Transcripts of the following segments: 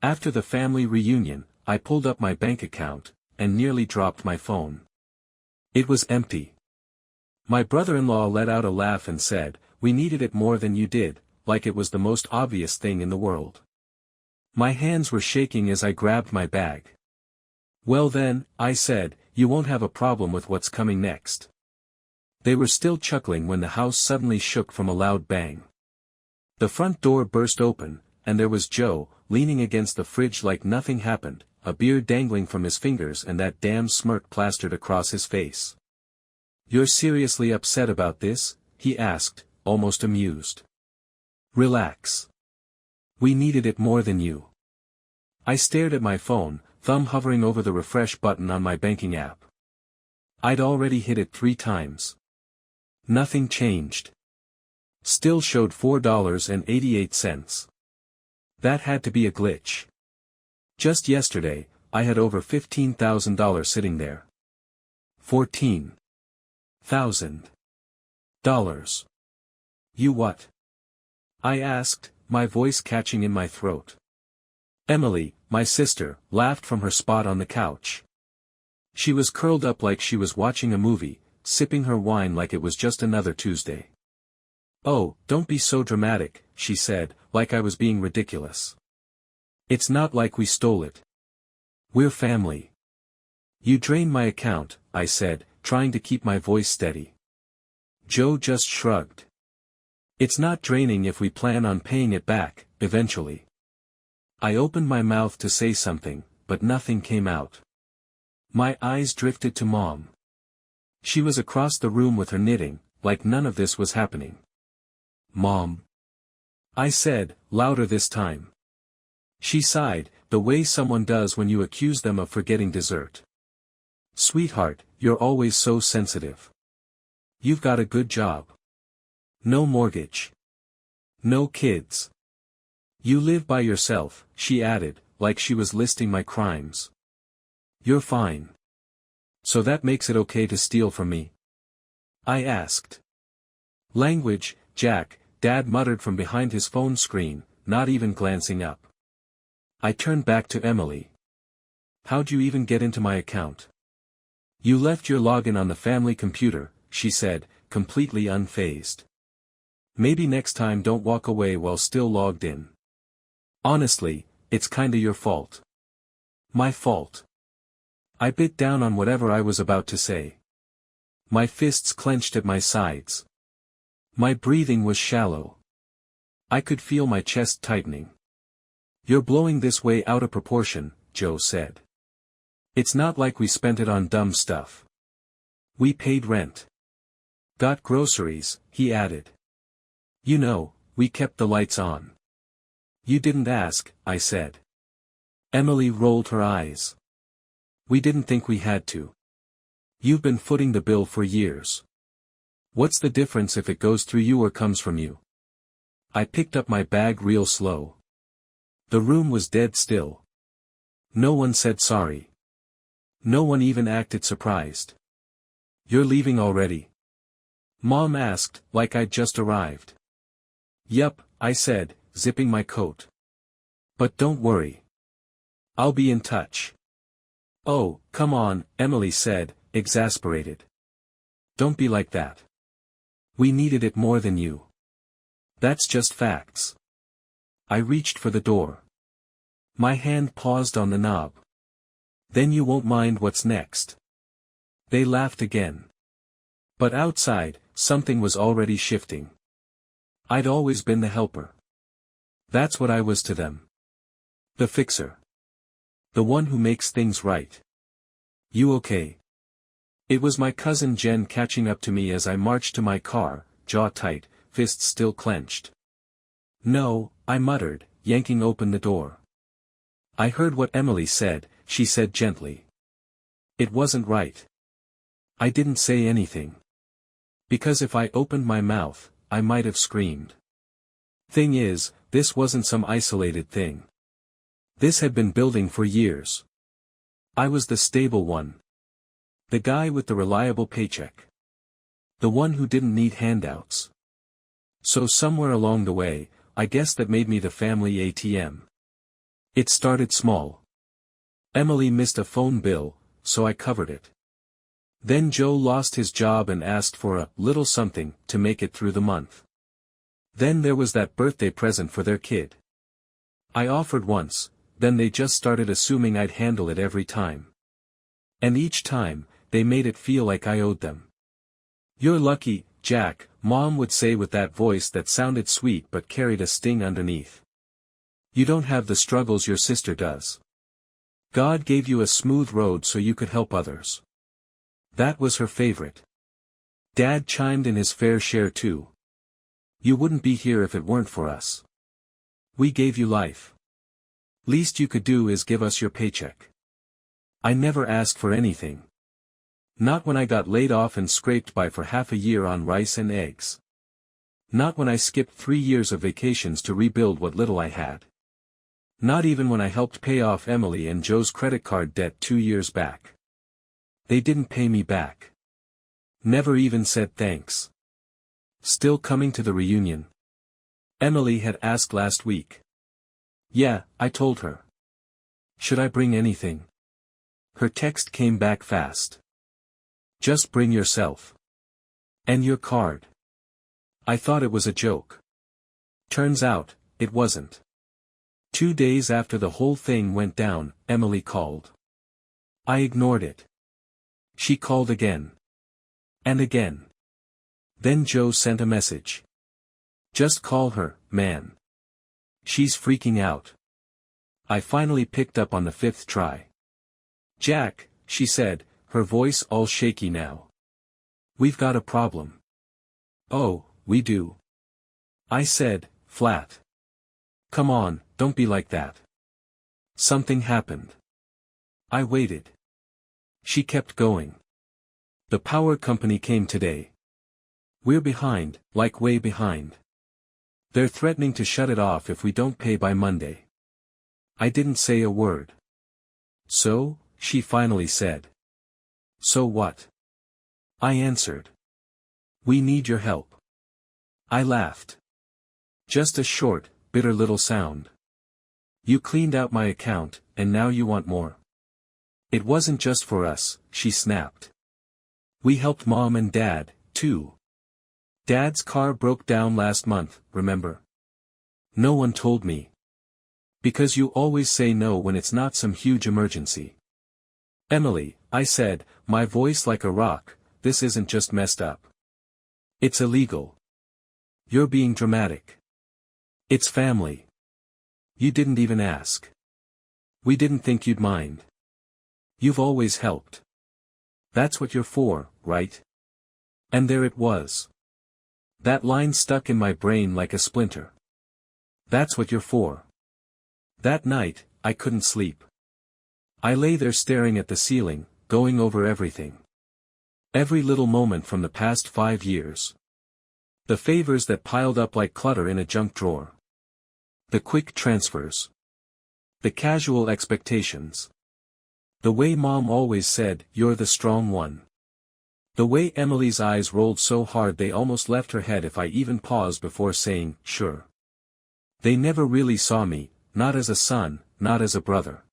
After the family reunion, I pulled up my bank account, and nearly dropped my phone. It was empty. My brother-in-law let out a laugh and said, "We needed it more than you did," like it was the most obvious thing in the world. My hands were shaking as I grabbed my bag. "Well then," I said, "you won't have a problem with what's coming next." They were still chuckling when the house suddenly shook from a loud bang. The front door burst open, and there was Joe, leaning against the fridge like nothing happened, a beer dangling from his fingers and that damn smirk plastered across his face. "You're seriously upset about this?" he asked, almost amused. "Relax. We needed it more than you." I stared at my phone, thumb hovering over the refresh button on my banking app. I'd already hit it 3 times. Nothing changed. Still showed $4.88. That had to be a glitch. Just yesterday, I had over $15,000 sitting there. $14,000. You what? I asked, my voice catching in my throat. Emily, my sister, laughed from her spot on the couch. She was curled up like she was watching a movie, sipping her wine like it was just another Tuesday. "Oh, don't be so dramatic," she said, like I was being ridiculous. "It's not like we stole it. We're family." "You drained my account," I said, trying to keep my voice steady. Joe just shrugged. "It's not draining if we plan on paying it back, eventually." I opened my mouth to say something, but nothing came out. My eyes drifted to Mom. She was across the room with her knitting, like none of this was happening. "Mom," I said, louder this time. She sighed, the way someone does when you accuse them of forgetting dessert. "Sweetheart, you're always so sensitive. You've got a good job. No mortgage. No kids. You live by yourself," she added, like she was listing my crimes. "You're fine. So that makes it okay to steal from me?" I asked. "Language, Jack," Dad muttered from behind his phone screen, not even glancing up. I turned back to Emily. "How'd you even get into my account?" "You left your login on the family computer," she said, completely unfazed. "Maybe next time don't walk away while still logged in. Honestly, it's kinda your fault." "My fault?" I bit down on whatever I was about to say. My fists clenched at my sides. My breathing was shallow. I could feel my chest tightening. "You're blowing this way out of proportion," Joe said. "It's not like we spent it on dumb stuff. We paid rent. Got groceries," he added. "You know, we kept the lights on." "You didn't ask," I said. Emily rolled her eyes. "We didn't think we had to. You've been footing the bill for years. What's the difference if it goes through you or comes from you?" I picked up my bag real slow. The room was dead still. No one said sorry. No one even acted surprised. "You're leaving already?" Mom asked, like I'd just arrived. "Yup," I said, zipping my coat. "But don't worry. I'll be in touch." "Oh, come on," Emily said, exasperated. "Don't be like that. We needed it more than you. That's just facts." I reached for the door. My hand paused on the knob. "Then you won't mind what's next." They laughed again. But outside, something was already shifting. I'd always been the helper. That's what I was to them. The fixer. The one who makes things right. "You okay?" It was my cousin Jen catching up to me as I marched to my car, jaw tight, fists still clenched. "No," I muttered, yanking open the door. "I heard what Emily said," she said gently. "It wasn't right. I didn't say anything. Because if I opened my mouth, I might have screamed. Thing is, this wasn't some isolated thing. This had been building for years. I was the stable one. The guy with the reliable paycheck. The one who didn't need handouts. So somewhere along the way, I guess that made me the family ATM. It started small. Emily missed a phone bill, so I covered it. Then Joe lost his job and asked for a little something to make it through the month. Then there was that birthday present for their kid. I offered once, then they just started assuming I'd handle it every time. And each time, they made it feel like I owed them. "You're lucky, Jack," Mom would say with that voice that sounded sweet but carried a sting underneath. "You don't have the struggles your sister does. God gave you a smooth road so you could help others." That was her favorite. Dad chimed in his fair share too. "You wouldn't be here if it weren't for us. We gave you life. Least you could do is give us your paycheck. I never asked for anything. Not when I got laid off and scraped by for half a year on rice and eggs. Not when I skipped 3 years of vacations to rebuild what little I had. Not even when I helped pay off Emily and Joe's credit card debt 2 years back. They didn't pay me back. Never even said thanks." "Still coming to the reunion?" Emily had asked last week. "Yeah," I told her. "Should I bring anything?" Her text came back fast. "Just bring yourself. And your card." I thought it was a joke. Turns out, it wasn't. 2 days after the whole thing went down, Emily called. I ignored it. She called again. And again. Then Joe sent a message. "Just call her, man. She's freaking out." I finally picked up on the 5th try. "Jack," she said, her voice all shaky now. "We've got a problem." "Oh, we do?" I said, flat. "Come on, don't be like that." "Something happened." I waited. She kept going. "The power company came today. We're behind, like way behind. They're threatening to shut it off if we don't pay by Monday." I didn't say a word. "So?" she finally said. "So what?" I answered. "We need your help." I laughed. "Just a short, bitter little sound. You cleaned out my account, and now you want more." "It wasn't just for us," she snapped. "We helped Mom and Dad, too. Dad's car broke down last month, remember? No one told me. Because you always say no when it's not some huge emergency." "Emily," I said, my voice like a rock, "this isn't just messed up. It's illegal. You're being dramatic. It's family. You didn't even ask. We didn't think you'd mind. You've always helped. That's what you're for, right?" And there it was. That line stuck in my brain like a splinter. That's what you're for. That night, I couldn't sleep. I lay there staring at the ceiling, going over everything. Every little moment from the past 5 years. The favors that piled up like clutter in a junk drawer. The quick transfers. The casual expectations. The way Mom always said, "You're the strong one." The way Emily's eyes rolled so hard they almost left her head if I even paused before saying, "Sure." They never really saw me, not as a son, not as a brother.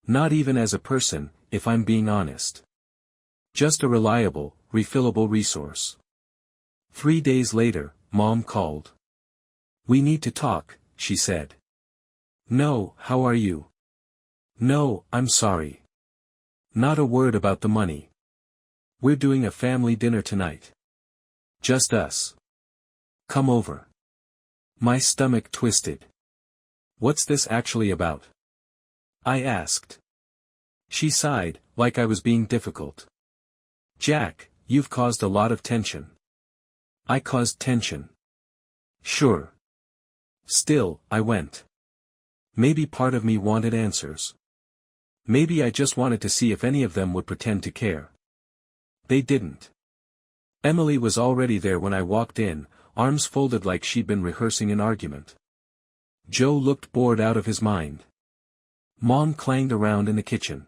Not even as a person, if I'm being honest. Just a reliable, refillable resource. 3 days later, Mom called. "We need to talk," she said. "No, how are you?" "No, I'm sorry. Not a word about the money. We're doing a family dinner tonight. Just us. Come over." My stomach twisted. "What's this actually about?" I asked. She sighed, like I was being difficult. "Jack, you've caused a lot of tension." "I caused tension." "Sure." Still, I went. Maybe part of me wanted answers. Maybe I just wanted to see if any of them would pretend to care. They didn't. Emily was already there when I walked in, arms folded like she'd been rehearsing an argument. Joe looked bored out of his mind. Mom clanged around in the kitchen.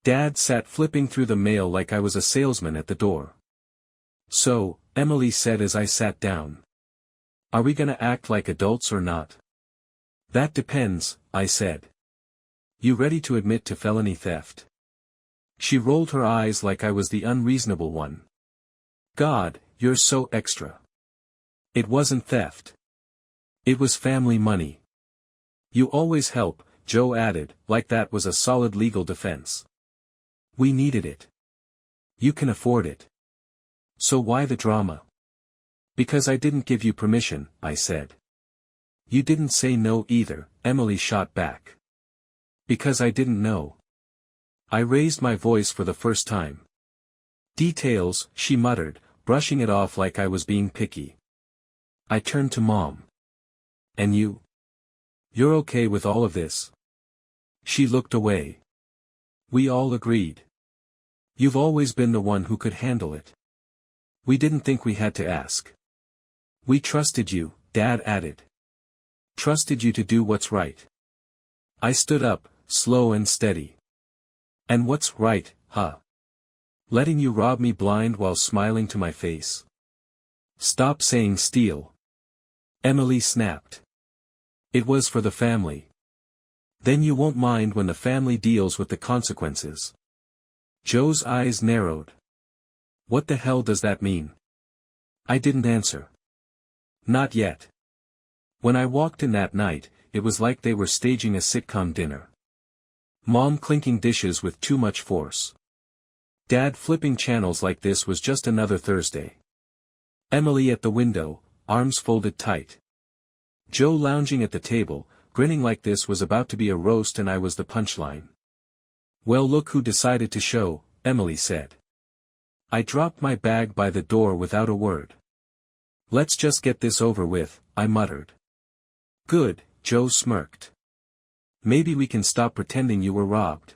Dad sat flipping through the mail like I was a salesman at the door. "So," Emily said as I sat down. "Are we gonna act like adults or not?" That depends, I said. You ready to admit to felony theft? She rolled her eyes like I was the unreasonable one. God, you're so extra. It wasn't theft. It was family money. You always help, Joe added, like that was a solid legal defense. We needed it. You can afford it. So why the drama? Because I didn't give you permission, I said. You didn't say no either, Emily shot back. Because I didn't know. I raised my voice for the first time. Details, she muttered, brushing it off like I was being picky. I turned to Mom. And you? You're okay with all of this? She looked away. We all agreed. You've always been the one who could handle it. We didn't think we had to ask. We trusted you, Dad added. Trusted you to do what's right. I stood up, slow and steady. And what's right, huh? Letting you rob me blind while smiling to my face. Stop saying steal. Emily snapped. It was for the family. Then you won't mind when the family deals with the consequences. Joe's eyes narrowed. What the hell does that mean? I didn't answer. Not yet. When I walked in that night, it was like they were staging a sitcom dinner. Mom clinking dishes with too much force. Dad flipping channels like this was just another Thursday. Emily at the window, arms folded tight. Joe lounging at the table, grinning like this was about to be a roast and I was the punchline. Well, look who decided to show, Emily said. I dropped my bag by the door without a word. Let's just get this over with, I muttered. Good, Joe smirked. Maybe we can stop pretending you were robbed.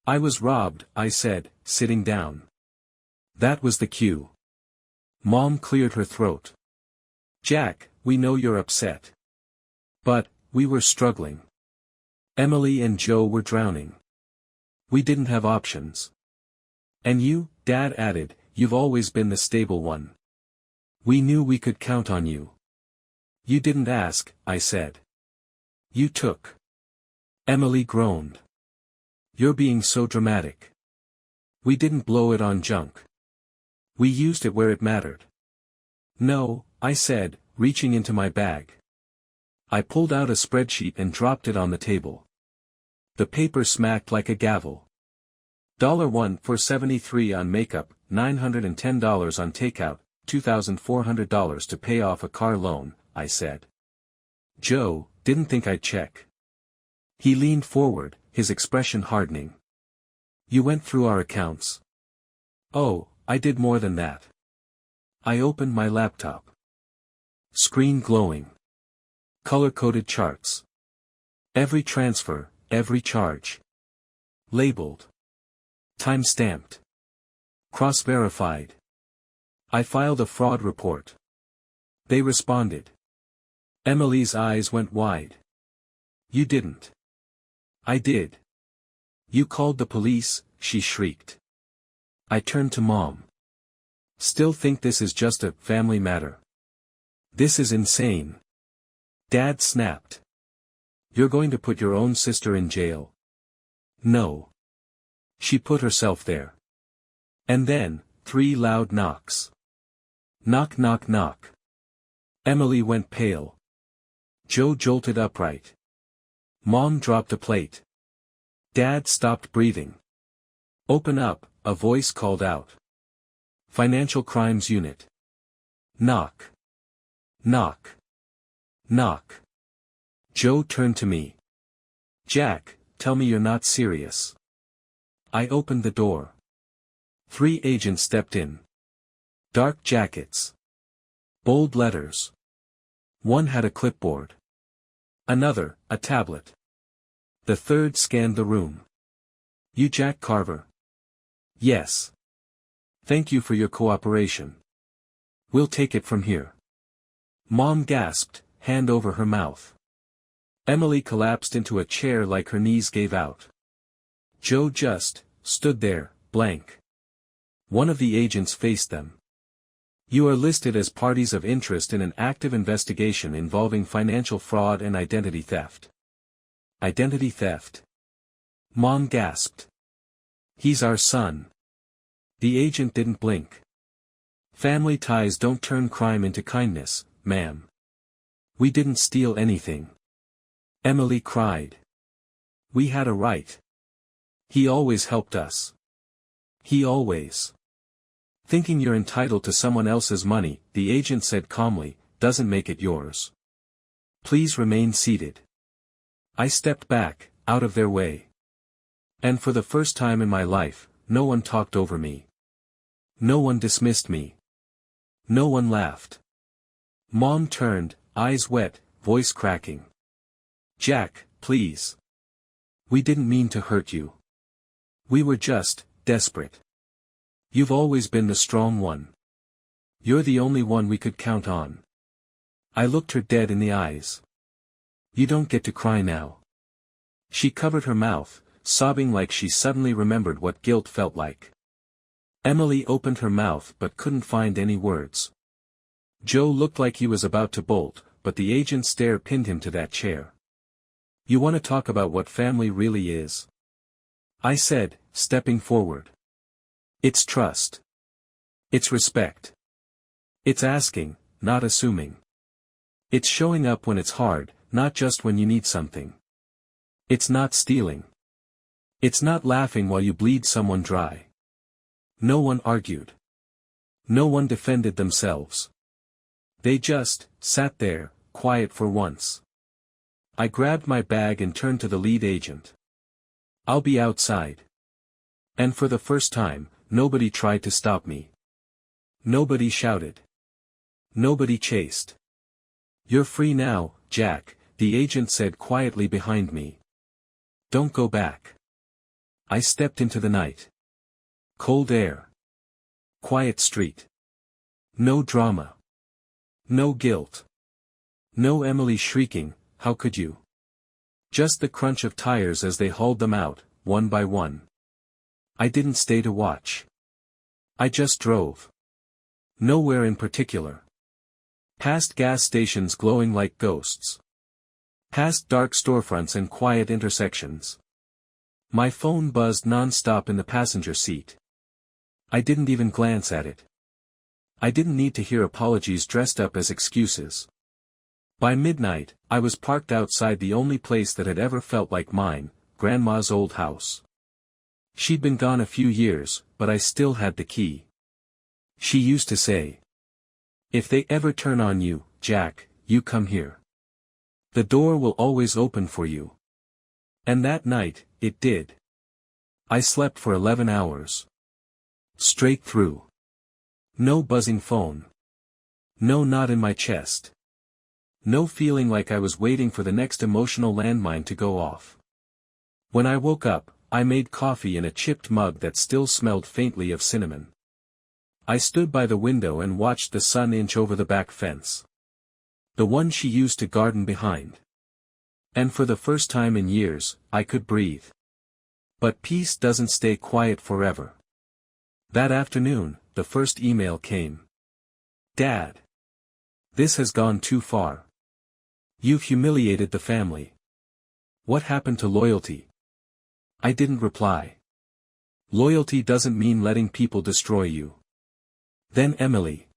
I was robbed, I said, sitting down. That was the cue. Mom cleared her throat. Jack, we know you're upset. But, we were struggling. Emily and Joe were drowning. We didn't have options. And you, Dad added, you've always been the stable one. We knew we could count on you. You didn't ask, I said. You took. Emily groaned. You're being so dramatic. We didn't blow it on junk. We used it where it mattered. No, I said, reaching into my bag. I pulled out a spreadsheet and dropped it on the table. The paper smacked like a gavel. $1 for $73 on makeup, $910 on takeout, $2,400 to pay off a car loan, I said. Joe didn't think I'd check. He leaned forward, his expression hardening. You went through our accounts. Oh, I did more than that. I opened my laptop. Screen glowing. Color-coded charts. Every transfer, every charge. Labeled. Time-stamped. Cross-verified. I filed a fraud report. They responded. Emily's eyes went wide. You didn't. I did. You called the police, she shrieked. I turned to Mom. Still think this is just a family matter. This is insane. Dad snapped. You're going to put your own sister in jail. No. She put herself there. And then, 3 loud knocks. Knock knock knock. Emily went pale. Joe jolted upright. Mom dropped a plate. Dad stopped breathing. Open up, a voice called out. Financial Crimes Unit. Knock. Knock. Knock. Joe turned to me. Jack, tell me you're not serious. I opened the door. 3 agents stepped in. Dark jackets. Bold letters. One had a clipboard. Another, a tablet. The third scanned the room. You Jack Carver? Yes. Thank you for your cooperation. We'll take it from here. Mom gasped, hand over her mouth. Emily collapsed into a chair like her knees gave out. Joe just stood there, blank. One of the agents faced them. You are listed as parties of interest in an active investigation involving financial fraud and identity theft. Identity theft? Mom gasped. He's our son. The agent didn't blink. Family ties don't turn crime into kindness, ma'am. We didn't steal anything. Emily cried. We had a right. He always helped us. He always. Thinking you're entitled to someone else's money, the agent said calmly, doesn't make it yours. Please remain seated. I stepped back, out of their way. And for the first time in my life, no one talked over me. No one dismissed me. No one laughed. Mom turned, eyes wet, voice cracking. Jack, please. We didn't mean to hurt you. We were just desperate. You've always been the strong one. You're the only one we could count on. I looked her dead in the eyes. You don't get to cry now. She covered her mouth, sobbing like she suddenly remembered what guilt felt like. Emily opened her mouth but couldn't find any words. Joe looked like he was about to bolt, but the agent's stare pinned him to that chair. You want to talk about what family really is? I said, stepping forward. It's trust. It's respect. It's asking, not assuming. It's showing up when it's hard, not just when you need something. It's not stealing. It's not laughing while you bleed someone dry. No one argued. No one defended themselves. They just sat there, quiet for once. I grabbed my bag and turned to the lead agent. I'll be outside. And for the first time, nobody tried to stop me. Nobody shouted. Nobody chased. You're free now, Jack, the agent said quietly behind me. Don't go back. I stepped into the night. Cold air. Quiet street. No drama. No guilt. No Emily shrieking, how could you? Just the crunch of tires as they hauled them out, one by one. I didn't stay to watch. I just drove. Nowhere in particular. Past gas stations glowing like ghosts. Past dark storefronts and quiet intersections. My phone buzzed non-stop in the passenger seat. I didn't even glance at it. I didn't need to hear apologies dressed up as excuses. By midnight, I was parked outside the only place that had ever felt like mine, Grandma's old house. She'd been gone a few years, but I still had the key. She used to say, if they ever turn on you, Jack, you come here. The door will always open for you. And that night, it did. I slept for 11 hours. Straight through. No buzzing phone. No knot in my chest. No feeling like I was waiting for the next emotional landmine to go off. When I woke up, I made coffee in a chipped mug that still smelled faintly of cinnamon. I stood by the window and watched the sun inch over the back fence. The one she used to garden behind. And for the first time in years, I could breathe. But peace doesn't stay quiet forever. That afternoon, the first email came. Dad. This has gone too far. You've humiliated the family. What happened to loyalty? I didn't reply. Loyalty doesn't mean letting people destroy you. Then Emily.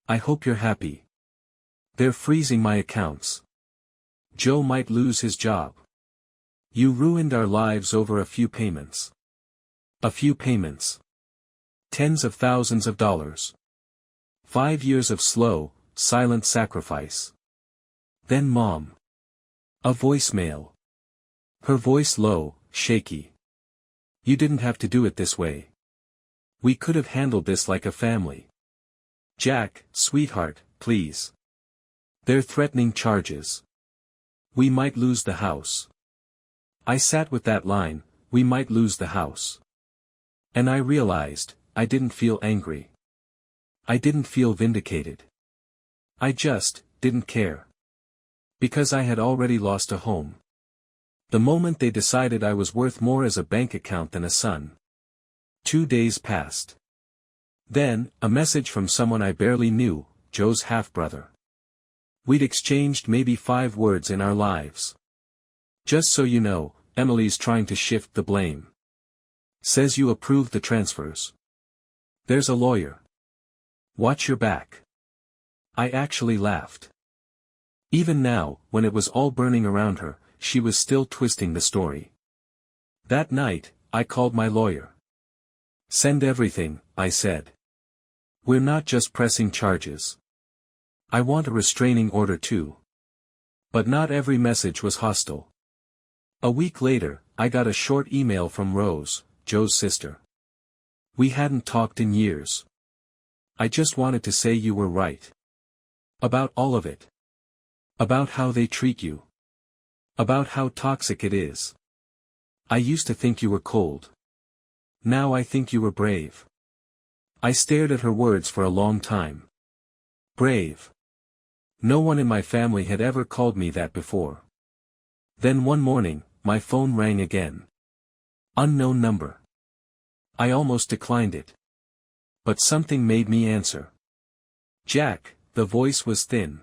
I hope you're happy. They're freezing my accounts. Joe might lose his job. You ruined our lives over a few payments. A few payments. Tens of thousands of dollars. 5 years of slow, silent sacrifice. Then Mom. A voicemail. Her voice low, shaky. You didn't have to do it this way. We could have handled this like a family. Jack, sweetheart, please. They're threatening charges. We might lose the house. I sat with that line, we might lose the house. And I realized, I didn't feel angry. I didn't feel vindicated. I just didn't care. Because I had already lost a home. The moment they decided I was worth more as a bank account than a son. 2 days passed. Then, a message from someone I barely knew, Joe's half-brother. We'd exchanged maybe 5 words in our lives. Just so you know, Emily's trying to shift the blame. Says you approved the transfers. There's a lawyer. Watch your back. I actually laughed. Even now, when it was all burning around her, she was still twisting the story. That night, I called my lawyer. Send everything, I said. We're not just pressing charges. I want a restraining order too. But not every message was hostile. A week later, I got a short email from Rose, Joe's sister. We hadn't talked in years. I just wanted to say you were right. About all of it. About how they treat you. About how toxic it is. I used to think you were cold. Now I think you were brave. I stared at her words for a long time. Brave. No one in my family had ever called me that before. Then one morning, my phone rang again. Unknown number. I almost declined it. But something made me answer. Jack, the voice was thin.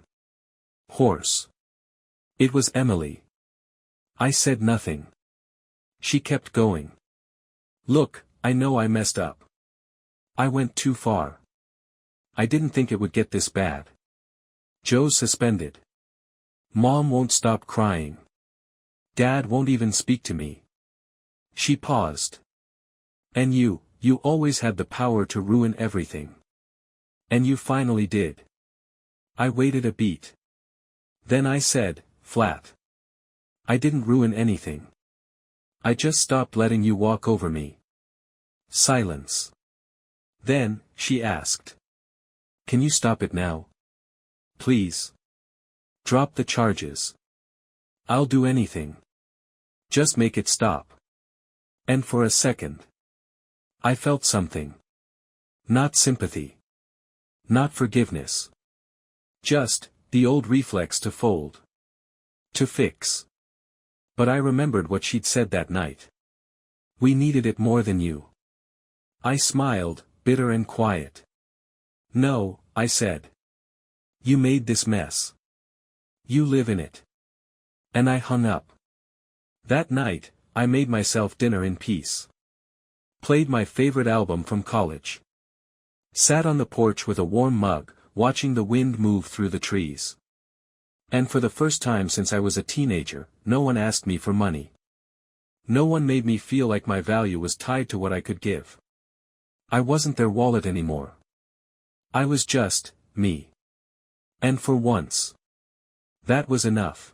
Hoarse. It was Emily. I said nothing. She kept going. Look, I know I messed up. I went too far. I didn't think it would get this bad. Joe's suspended. Mom won't stop crying. Dad won't even speak to me. She paused. And you always had the power to ruin everything. And you finally did. I waited a beat. Then I said, flat. I didn't ruin anything. I just stopped letting you walk over me. Silence. Then, she asked. Can you stop it now? Please. Drop the charges. I'll do anything. Just make it stop. And for a second, I felt something. Not sympathy. Not forgiveness. Just, the old reflex to fold. To fix. But I remembered what she'd said that night. We needed it more than you. I smiled, bitter and quiet. No, I said. You made this mess. You live in it. And I hung up. That night, I made myself dinner in peace. Played my favorite album from college. Sat on the porch with a warm mug, watching the wind move through the trees. And for the first time since I was a teenager, no one asked me for money. No one made me feel like my value was tied to what I could give. I wasn't their wallet anymore. I was just, me. And for once, that was enough.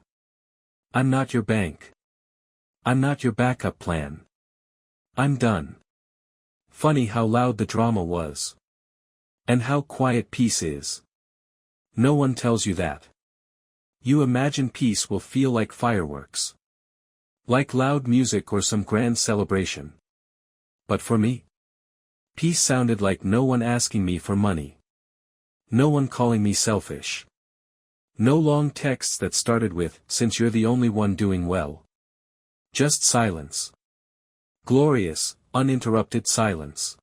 I'm not your bank. I'm not your backup plan. I'm done. Funny how loud the drama was. And how quiet peace is. No one tells you that. You imagine peace will feel like fireworks. Like loud music or some grand celebration. But for me, peace sounded like no one asking me for money. No one calling me selfish. No long texts that started with, since you're the only one doing well. Just silence. Glorious, uninterrupted silence.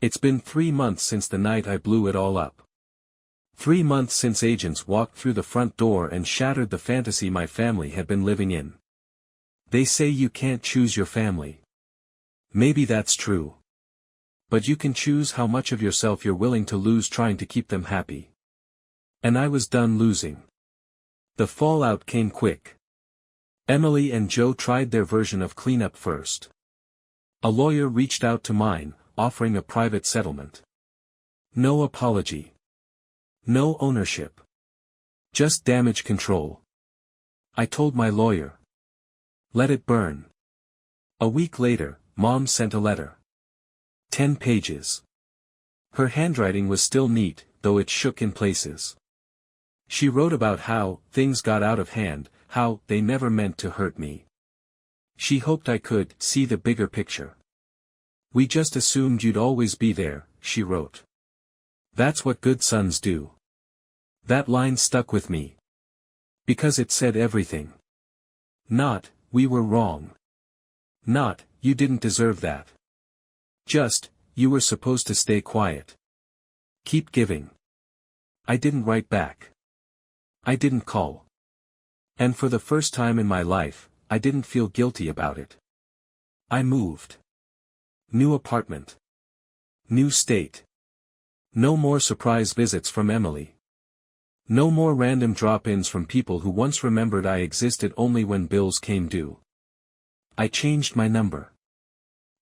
It's been 3 months since the night I blew it all up. 3 months since agents walked through the front door and shattered the fantasy my family had been living in. They say you can't choose your family. Maybe that's true. But you can choose how much of yourself you're willing to lose trying to keep them happy. And I was done losing. The fallout came quick. Emily and Joe tried their version of cleanup first. A lawyer reached out to mine, offering a private settlement. No apology. No ownership. Just damage control. I told my lawyer. Let it burn. A week later, Mom sent a letter. 10 pages. Her handwriting was still neat, though it shook in places. She wrote about how things got out of hand, how they never meant to hurt me. She hoped I could see the bigger picture. We just assumed you'd always be there, she wrote. That's what good sons do. That line stuck with me. Because it said everything. Not, we were wrong. Not, you didn't deserve that. Just, You were supposed to stay quiet. Keep giving. I didn't write back. I didn't call. And for the first time in my life, I didn't feel guilty about it. I moved. New apartment. New state. No more surprise visits from Emily. No more random drop-ins from people who once remembered I existed only when bills came due. I changed my number.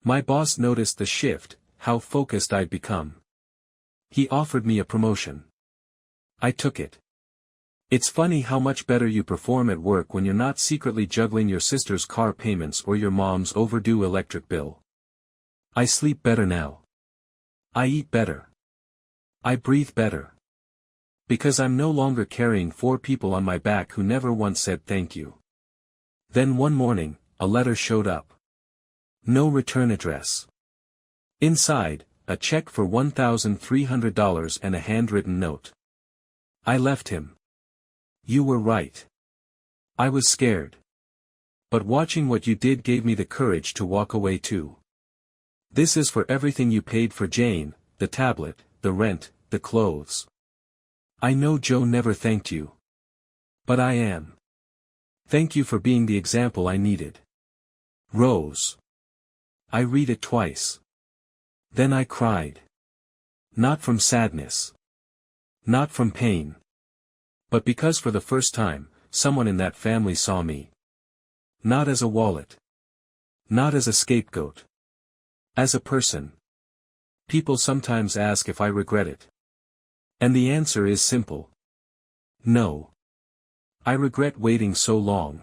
My boss noticed the shift, how focused I'd become. He offered me a promotion. I took it. It's funny how much better you perform at work when you're not secretly juggling your sister's car payments or your mom's overdue electric bill. I sleep better now. I eat better. I breathe better. Because I'm no longer carrying 4 people on my back who never once said thank you. Then one morning, a letter showed up. No return address. Inside, a check for $1,300 and a handwritten note. I left him. You were right. I was scared. But watching what you did gave me the courage to walk away too. This is for everything you paid for Jane, the tablet, the rent, the clothes. I know Joe never thanked you. But I am. Thank you for being the example I needed. Rose. I read it twice. Then I cried. Not from sadness. Not from pain. But because for the first time, someone in that family saw me. Not as a wallet. Not as a scapegoat. As a person. People sometimes ask if I regret it. And the answer is simple. No. I regret waiting so long.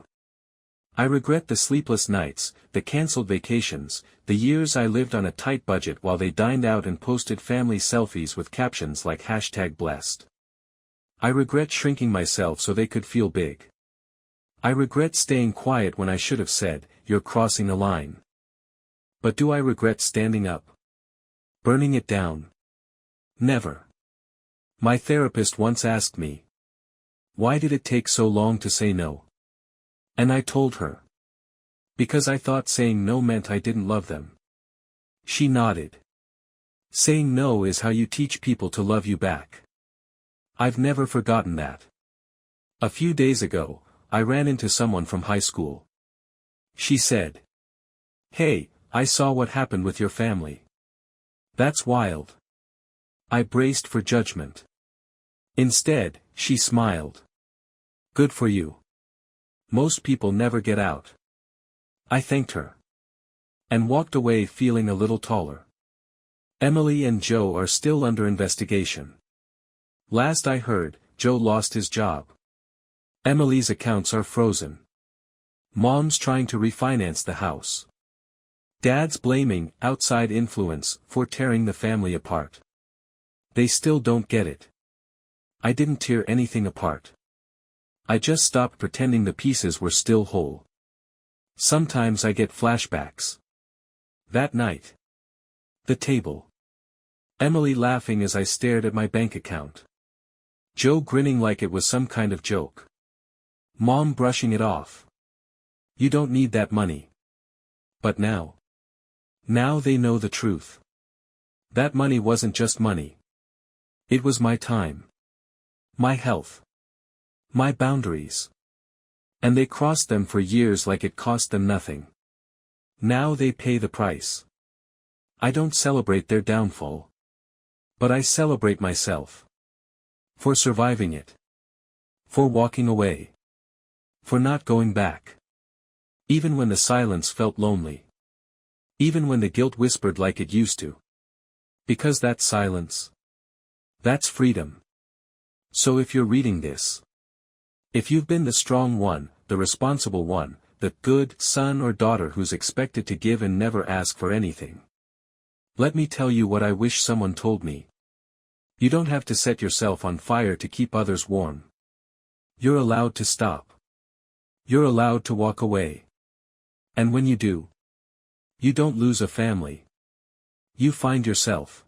I regret the sleepless nights, the cancelled vacations, the years I lived on a tight budget while they dined out and posted family selfies with captions like #blessed. I regret shrinking myself so they could feel big. I regret staying quiet when I should have said, "You're crossing the line." But do I regret standing up? Burning it down? Never. My therapist once asked me, why did it take so long to say no? And I told her. Because I thought saying no meant I didn't love them. She nodded. Saying no is how you teach people to love you back. I've never forgotten that. A few days ago, I ran into someone from high school. She said, "Hey, I saw what happened with your family. That's wild." I braced for judgment. Instead, she smiled. "Good for you. Most people never get out." I thanked her. And walked away feeling a little taller. Emily and Joe are still under investigation. Last I heard, Joe lost his job. Emily's accounts are frozen. Mom's trying to refinance the house. Dad's blaming outside influence for tearing the family apart. They still don't get it. I didn't tear anything apart. I just stopped pretending the pieces were still whole. Sometimes I get flashbacks. That night. The table. Emily laughing as I stared at my bank account. Joe grinning like it was some kind of joke. Mom brushing it off. You don't need that money. But now. Now they know the truth. That money wasn't just money. It was my time. My health. My boundaries. And they crossed them for years like it cost them nothing. Now they pay the price. I don't celebrate their downfall. But I celebrate myself. For surviving it. For walking away. For not going back. Even when the silence felt lonely. Even when the guilt whispered like it used to. Because that's silence. That's freedom. So if you're reading this. If you've been the strong one, the responsible one, the good son or daughter who's expected to give and never ask for anything. Let me tell you what I wish someone told me. You don't have to set yourself on fire to keep others warm. You're allowed to stop. You're allowed to walk away. And when you do, you don't lose a family. You find yourself.